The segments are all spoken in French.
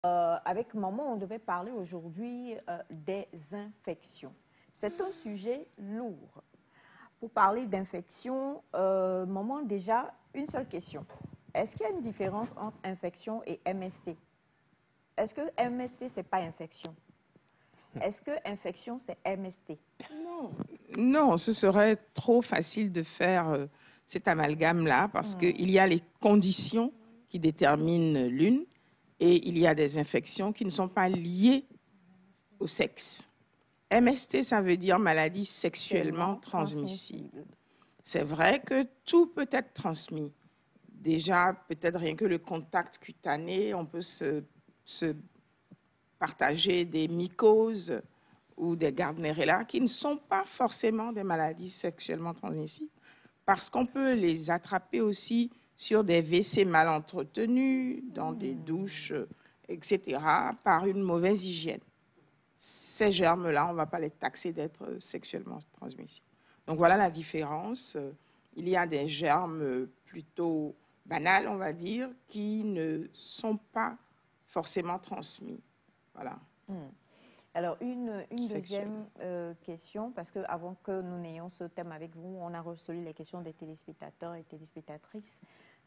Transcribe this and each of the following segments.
Avec maman, on devait parler aujourd'hui des infections. C'est un sujet lourd. Pour parler d'infection, maman, déjà, une seule question. Est-ce qu'il y a une différence entre infection et MST? Est-ce que MST, ce n'est pas infection? Est-ce que infection, c'est MST? Non, non, ce serait trop facile de faire cet amalgame-là parce qu'il y a les conditions qui déterminent l'une et il y a des infections qui ne sont pas liées au sexe. MST, ça veut dire maladie sexuellement transmissible. C'est vrai que tout peut être transmis. Déjà, peut-être rien que le contact cutané, on peut se partager des mycoses ou des Gardnerella qui ne sont pas forcément des maladies sexuellement transmissibles parce qu'on peut les attraper aussi sur des WC mal entretenus, dans des douches, etc., par une mauvaise hygiène. Ces germes-là, on ne va pas les taxer d'être sexuellement transmissibles. Donc voilà la différence. Il y a des germes plutôt banals, on va dire, qui ne sont pas forcément transmis. Voilà. Alors, une deuxième question, parce qu'avant que nous n'ayons ce thème avec vous, on a reçu les questions des téléspectateurs et téléspectatrices.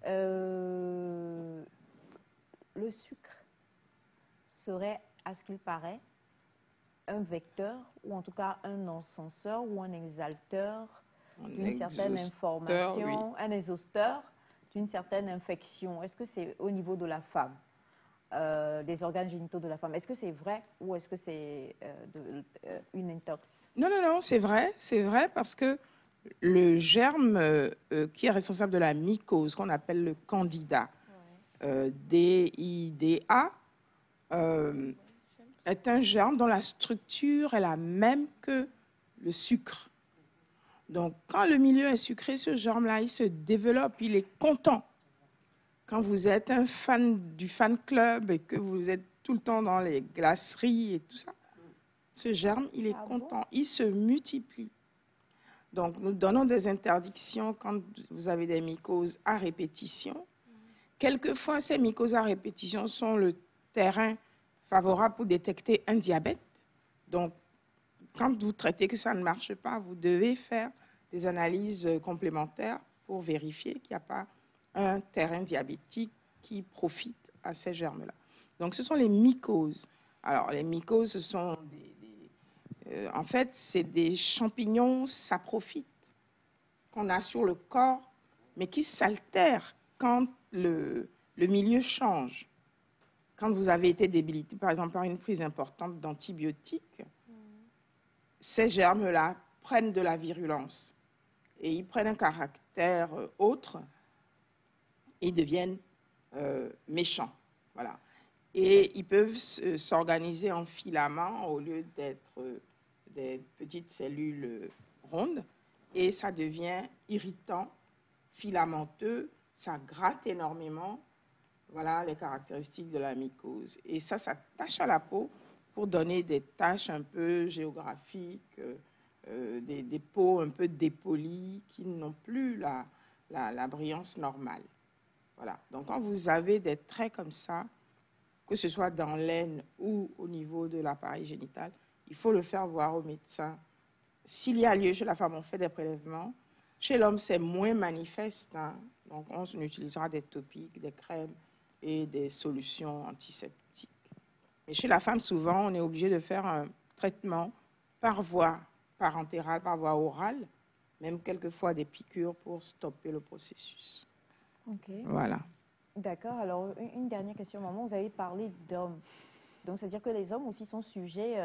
Le sucre serait, à ce qu'il paraît, un vecteur, ou en tout cas un encenseur ou un exalteur d'une certaine information, oui. Un exhausteur d'une certaine infection. Est-ce que c'est au niveau de la femme? Des organes génitaux de la femme. Est-ce que c'est vrai ou est-ce que c'est une intox? Non, non, non, c'est vrai parce que le germe qui est responsable de la mycose, qu'on appelle le candida, DIDA, est un germe dont la structure est la même que le sucre. Donc, quand le milieu est sucré, ce germe-là, il se développe, il est content. Quand vous êtes un fan du fan club et que vous êtes tout le temps dans les glaceries et tout ça, ce germe, il est content, il se multiplie. Donc, nous donnons des interdictions quand vous avez des mycoses à répétition. Quelquefois, ces mycoses à répétition sont le terrain favorable pour détecter un diabète. Donc, quand vous traitez que ça ne marche pas, vous devez faire des analyses complémentaires pour vérifier qu'il n'y a pas un terrain diabétique qui profite à ces germes-là. Donc, ce sont les mycoses. Alors, les mycoses, ce sont en fait, c'est des champignons saprophytes qu'on a sur le corps, mais qui s'altèrent quand le milieu change. Quand vous avez été débilité, par exemple, par une prise importante d'antibiotiques, ces germes-là prennent de la virulence et ils prennent un caractère autre. Ils deviennent méchants. Voilà. Et ils peuvent s'organiser en filaments au lieu d'être des petites cellules rondes. Et ça devient irritant, filamenteux, ça gratte énormément. Voilà les caractéristiques de la mycose. Et ça tache à la peau pour donner des taches un peu géographiques, des peaux un peu dépolies qui n'ont plus la brillance normale. Voilà. Donc, quand vous avez des traits comme ça, que ce soit dans l'aine ou au niveau de l'appareil génital, il faut le faire voir au médecin. S'il y a lieu chez la femme, on fait des prélèvements. Chez l'homme, c'est moins manifeste. Hein. Donc, on utilisera des topiques, des crèmes et des solutions antiseptiques. Et chez la femme, souvent, on est obligé de faire un traitement par voie parentérale, par voie orale, même quelquefois des piqûres pour stopper le processus. Okay. Voilà. D'accord. Alors, une dernière question, maman. Vous avez parlé d'hommes. Donc, c'est-à-dire que les hommes aussi sont sujets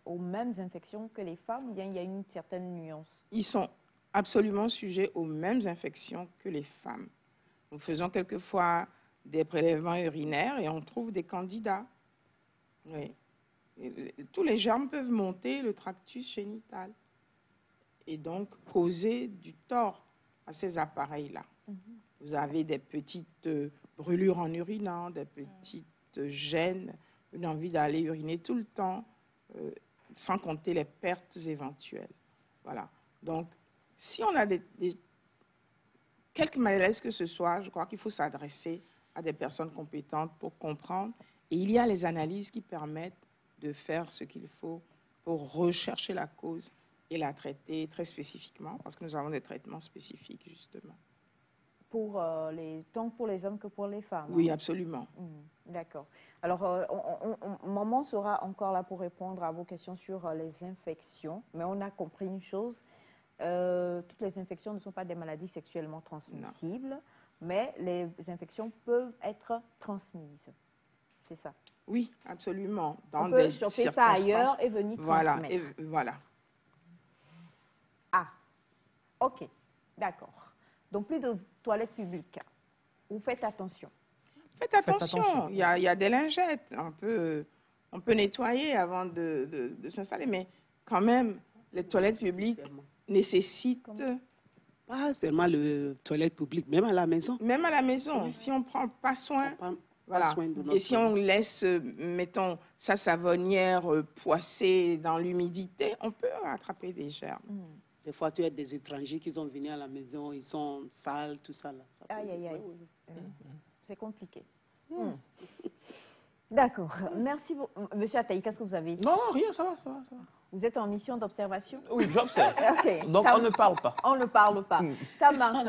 aux mêmes infections que les femmes, ou bien il y a une certaine nuance? Ils sont absolument sujets aux mêmes infections que les femmes. Nous faisons quelquefois des prélèvements urinaires et on trouve des candidats. Oui. Tous les germes peuvent monter le tractus génital et donc causer du tort à ces appareils-là. Vous avez des petites brûlures en urinant, des petites gênes, une envie d'aller uriner tout le temps, sans compter les pertes éventuelles. Voilà. Donc, si on a quelque malaise que ce soit, je crois qu'il faut s'adresser à des personnes compétentes pour comprendre Et il y a les analyses qui permettent de faire ce qu'il faut pour rechercher la cause et la traiter très spécifiquement, parce que nous avons des traitements spécifiques, justement. Tant pour les hommes que pour les femmes. Oui, absolument. D'accord. Alors, maman sera encore là pour répondre à vos questions sur les infections, mais on a compris une chose, toutes les infections ne sont pas des maladies sexuellement transmissibles, non. Mais les infections peuvent être transmises. C'est ça? Oui, absolument. On peut choper ça ailleurs et venir transmettre. Voilà. Ah, ok, d'accord. Donc, plus de toilettes publiques. Vous faites attention. Faites attention. Il y a des lingettes. On peut nettoyer avant de s'installer, mais quand même, les toilettes publiques nécessitent... Pas seulement les toilettes publiques, même à la maison. Même à la maison. Si on ne prend pas soin... Voilà. Et si on laisse, mettons, sa savonnière poissée dans l'humidité, on peut attraper des germes. Des fois, tu as des étrangers qui sont venus à la maison, ils sont sales, tout ça. Là. Aïe, aïe, aïe. C'est compliqué. D'accord. Merci. Monsieur Ataï, qu'est-ce que vous avez? Non, rien, ça va. Vous êtes en mission d'observation? Oui, j'observe. Okay. Donc, on ne parle pas. On ne parle pas. Ça marche.